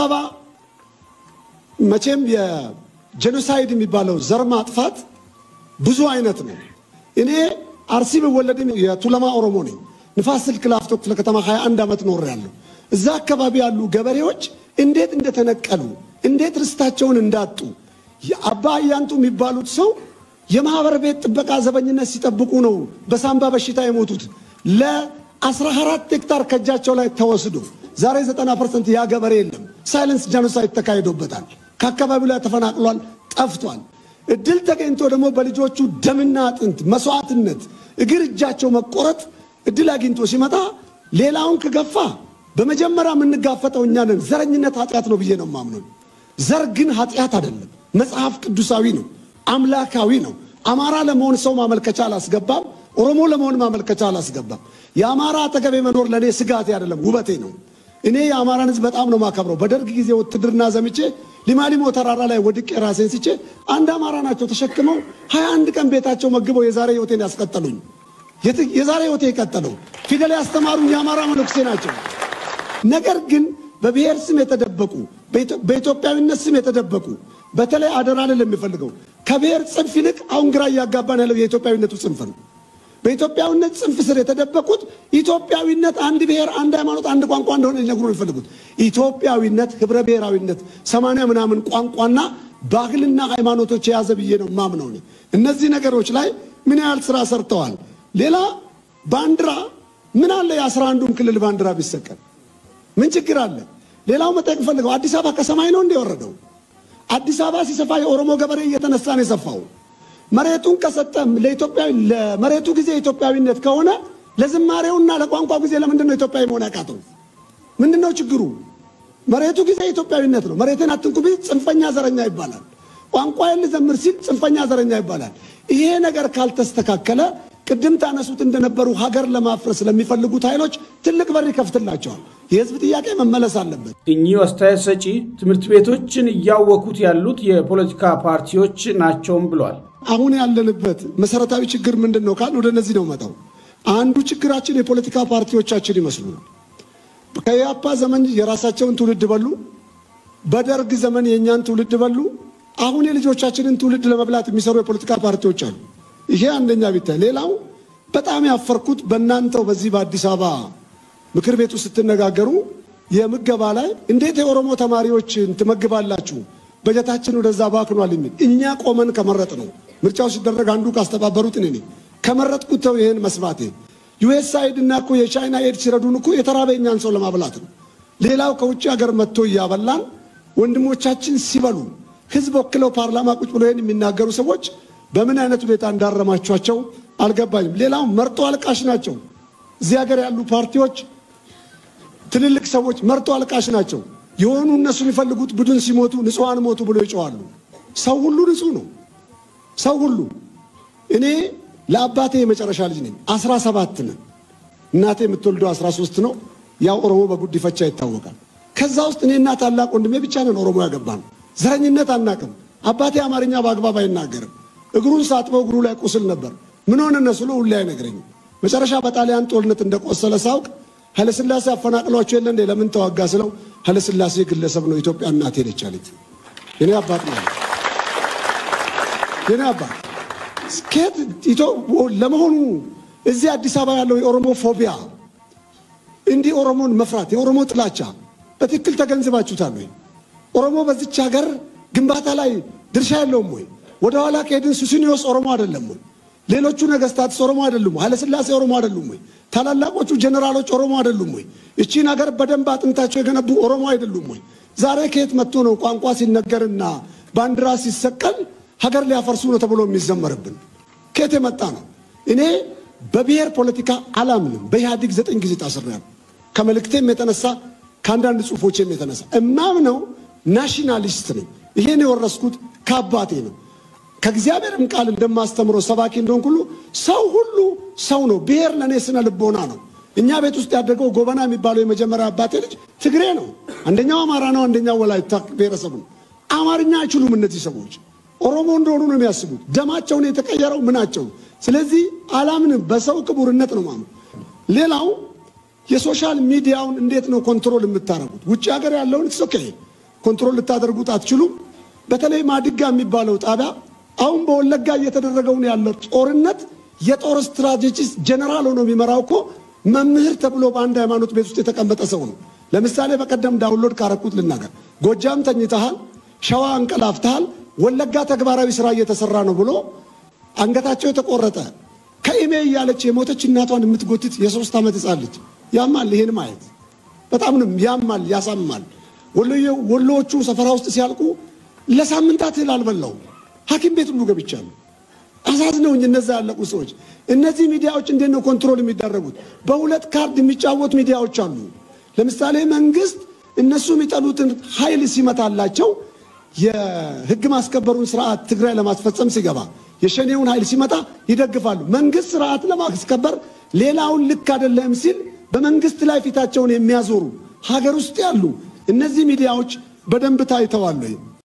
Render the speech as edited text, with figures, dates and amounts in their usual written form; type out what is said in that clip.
አበባ መቼም የጄኖሳይድ የሚባለው ዘር ማጥፋት ብዙ አይነት ነው እኔ አርሲ በወለድም የቱለማ ኦሮሞ ነኝ ንፋስ ስልክ ላፍቶ ክፍለ ከተማ 21 አመት ኖሬያለሁ እዛ አካባቢ ያሉ ገበሬዎች እንዴት እንደተነቀሉ እንዴት ርስታቸውን እንዳጡ አባ አያንቱ የሚባሉት ሰው የማህበር ቤት ጥበቃ ዘበኝነት ሲጠብቁ ነው በሳምባ በሽታ የሞቱት ለ14 ሄክታር ከጃቸው ላይ ተወስዶ ዛሬ 90% ያ ገበሬ የለም ሳይለንስ ጄኖሳይድ ተካሂዶበታል ከአካባቢው ላይ ተፈናቅሏል ጠፍቷል እድል ተገኝቶ ደግሞ በልጆቹ ደምና አጥንት መስዋዕትነት እግር እጃቸው መቆረጥ እድል አግኝቶ ሲመጣ ሌላውን ከገፋ በመጀመሪያ ምንጋፈጠው እኛ ነን ዘረኝነት ኃጢያት ነው ብዬ ነው ማምነው ዘር ግን ኃጢያት አይደለም መጽሐፍ ቅዱሳዊ ነው አምላካዊ ነው አማራ ለመሆን ሰው ማመልከቻ አላስገባም ኦሮሞ ለመሆን ማመልከቻ አላስገባም የአማራ አጠገቤ መኖር ለኔ ስጋት አይደለም ውበቴ ነው እኔ የአማራን ህዝብ በጣም ነው ማከብረው በደርግ ጊዜ ወትድርና ዘምቼ ሊማሊሞ ተራራ ላይ ወድቄ ራሴን ሲቼ አንድ አማራ ናቸው ተሸክመው 21 ቀን ቤታቸው መግበው የዛሬ ህይወቴን ያስቀጠሉኝ የዛሬ ህይወቴ ይቀጠለው ፊደል ያስተማሩኝ የአማራ መነኩሴ ናቸው ነገር ግን በብሔር ስም የተደበቁ በኢትዮጵያዊነት ስም የተደበቁ በተለይ አደራለ ለሚፈልገው ከብሔር ጽንፍ ይልቅ አሁን ግራ ያጋባን ያለው የኢትዮጵያዊነቱ ጽንፍ ነው በኢትዮጵያዊነት ጽንፍ ስር የተደበቁት ኢትዮጵያዊነት አንድ ብሔር አንድ ሃይማኖት አንድ ቋንቋ እንደሆነ ሊነግሩ ይፈልጉት ኢትዮጵያዊነት ህብረ ብሔራዊነት 80 ምናምን ቋንቋና ባህልና ሃይማኖቶች የያዘ ብዬ ነው ማምነው እነዚህ ነገሮች ላይ ምን ያህል ስራ ሰርተዋል ሌላ ባንዲራ ምን አለ የ11ዱም ክልል ባንዲራ ቢሰቀል ምን ችግር አለ ሌላው መጠየቅ ፈልገው አዲስ አበባ ከሰማይ ነው እንደወረደው አዲስ አበባ ሲሰፋ የኦሮሞ ገበሬ እየተነሳ ነው የሰፋው መሬቱን ከሰጠም ለኢትዮጵያ ለመሬቱ ጊዜ ኢትዮጵያዊነት ከሆነ ለዝማሬውና ለቋንቋው ጊዜ ለምንድን ነው ኢትዮጵያዊ መሆን ያቃተው ምንድነው ችግሩ መሬቱ ጊዜ ኢትዮጵያዊነት ነው መሬትን አትንኩ ቢል ጽንፈኛ ዘረኛ ይባላል ቋንቋውን ልዘምር ሲል ጽንፈኛ ዘረኛ ይባላል ይሄ ነገር ካልተስተካከለ ቅድም ታነሱት እንደነበሩ ሀገር ለማፍረስ ለሚፈልጉት ኃይሎች ትልቅ በር ይከፍትላቸዋል የህዝብ ጥያቄ መመለስ አለበት እኚህ አስተያየት ሰጪ ትምህርት ቤቶችን ያወኩት ያሉት የፖለቲካ ፓርቲዎች ናቸውም ብሏል አሁን ያለንበት መሰረታዊ ችግር ምንድነው ካል ወደ እነዚህ ነው መጣው አንዱ ችግራችን የፖለቲካ ፓርቲዎቻችን ይመስሉናል ከያፓ ዘመን የራሳቸውን ትውልድ በሉ በደርግ ዘመን የኛን ትውልድ በሉ አሁን የልጆቻችንን ትውልድ ለመብላት የሚሰሩ የፖለቲካ ፓርቲዎች አሉ ይሄ አንደኛ ቢታይ ሌላው በጣም ያፈርኩት በእናንተው በዚህ በአዲስ አበባ ምክር ቤቱ ስትነጋገሩ የምገባ ላይ እንዴት የኦሮሞ ተማሪዎችን ትመግባላችሁ በጀታችን ወደዛ ባክኗል የሚል እኛ ቆመን ከመረጥ ነው ምርጫው ሲደረግ አንዱ ካስተባበሩት እኔ ከመረጥኩት ተው ይሄን መስማቴ ዩኤስአይድ እና እኮ የቻይና ኤድ ሲረዱን እኮ የተራበኛን ሰው ለማብላት ነው ሌላው ከውጭ ሀገር መጥቶ ያበላን ወንድሞቻችን ሲበሉ ህዝብ ወክለው ፓርላማ ቁጭ ብለው የሚናገሩ ሰዎች በምን አይነት ሁኔታ እንዳረማቻቸው አልገባኝም ሌላው መርጦ አልቃሽ ናቸው እዚህ ሀገር ያሉ ፓርቲዎች ትልልቅ ሰዎች መርጦ አልቃሽ ናቸው የሆኑ እነሱ የሚፈልጉት ቡድን ሲሞቱ ንጹሃን ሞቱ ብሎ ይጮዋሉ ሰው ሁሉ ንጹህ ነው ሰው ሁሉ እኔ ለአባቴ የመጨረሻ ልጅ ነኝ 17 ነን እናቴ የምትወልደው 13 ነው ያው ኦሮሞ በጉዲፈቻ ይታወቃል ከዛ ውስጥ እኔና ታላቅ ወንድሜ ብቻ ነን ኦሮሞ ያገባን ዘረኝነት አናቀም አባቴ አማርኛ በአግባብ አይናገርም እግሩን ሳጥበው እግሩ ላይ ቁስል ነበር ምን ሆነ እነሱ ነው ሁሉ አይነግረኝ መጨረሻ በጣሊያን ጦርነት እንደቆሰለ ሳውቅ ኃይለሥላሴ አፈናቅሏቸው የለ እንደ ለምን ተዋጋ ስለው ኃይለሥላሴ ግለሰብ ነው ኢትዮጵያ እናቴ ነች አለች የኔ አባት ነው የኔ አባት ስኬት ለመሆኑ እዚህ አዲስ አበባ ያለው የኦሮሞ ፎቢያ እንዲ ኦሮሞን መፍራት የኦሮሞ ጥላቻ በትክክል ተገንዝባችሁታል ወይ ኦሮሞ በዚች ሀገር ግንባታ ላይ ድርሻ የለውም ወይ ወደ ኋላ ከሄድን ሱሲኒዮስ ኦሮሞ አይደለም ወይ ሌሎቹ ነገስታት ኦሮሞ አይደሉም ኃይለሥላሴ ኦሮሞ አይደሉም ወይ ታላላቆቹ ጀነራሎች ኦሮሞ አይደሉም ወይ እቺን ሀገር በደንብ አጥንታቸው የገነቡ ኦሮሞ አይደሉም ወይ ዛሬ ከየት መጥቶ ነው ቋንቋ ሲነገርና ባንዲራ ሲሰቀል ሀገር ሊያፈርሱ ነው ተብሎ የሚዘመርብን ከየት የመጣ ነው እኔ በብሔር ፖለቲካ አላምንም በኢህአዴግ 9 ጊዜ ታስሬያለሁ ከመልእክቴም የተነሳ ካንዳንድ ጽሁፎችም የተነሳ እማምነው ናሽናሊስት ነኝ ይሄን የወረስኩት ከአባቴ ነው ከእግዚአብሔርም ቃል እንደማስተምረው ሰባኪ እንደሆንኩ ሁሉ ሰው ሁሉ ሰው ነው ብሔር ለኔ ስነ ልቦና ነው እኛ ቤት ውስጥ ያደገው ጎበና የሚባለው የመጀመሪያ አባቴ ልጅ ትግሬ ነው አንደኛው አማራ ነው አንደኛው ወላይታ ብሔረሰብ ነው አማርኛ አይችሉም እነዚህ ሰዎች ኦሮሞ እንደሆኑ ነው የሚያስቡት ደማቸውን የተቀየረው ምናቸው ስለዚህ አላምንም በሰው ክቡርነት ነው ማም ሌላው የሶሻል ሚዲያውን እንዴት ነው ኮንትሮል የምታረጉት ውጭ ሀገር ያለውን ኦኬ ኮንትሮል ልታደርጉት አትችሉም። በተለይ ማድጋ የሚባለው ጣቢያ አሁን በወለጋ እየተደረገው ያለው ጦርነት የጦር ስትራቴጂስት ጀነራል ሆኖ የሚመራው እኮ መምህር ተብሎ በአንድ ሃይማኖት ቤት ውስጥ የተቀመጠ ሰው ነው። ለምሳሌ በቀደም ዳውንሎድ ካረኩት ልናገር። ጎጃም ተኝተሃል፣ ሸዋ አንቀላፍተሃል፣ ወለጋ ተግባራዊ ስራ እየተሰራ ነው ብሎ አንገታቸው የተቆረጠ ከኢሜ ያለች የሞተች እናቷን የምትጎትት የ3 ዓመት ሕፃን ልጅ ያማል። ይሄን ማየት በጣም ነው ያማል፣ ያሳማል። ወሎዎቹ ሰፈራ ውስጥ ሲያልቁ ለሳምንታት አልበላው ሐኪም ቤት ሁሉ ገብቻለሁ። አሳዝነውኝ እነዛ ያለቁ ሰዎች። እነዚህ ሚዲያዎች እንዴት ነው ኮንትሮል የሚደረጉት? በሁለት ካርድ የሚጫወቱ ሚዲያዎች አሉ። ለምሳሌ መንግስት እነሱ የሚጠሉትን ኃይል ሲመታላቸው የህግ ማስከበሩን ስርዓት ትግራይ ለማስፈጸም ሲገባ የሸኔውን ኃይል ሲመጣ ይደግፋሉ። መንግስት ስርዓት ለማስከበር ሌላውን ልክ አይደለም ሲል በመንግስት ላይ ፊታቸውን የሚያዞሩ ሀገር ውስጥ ያሉ እነዚህ ሚዲያዎች በደንብ ታይተዋል።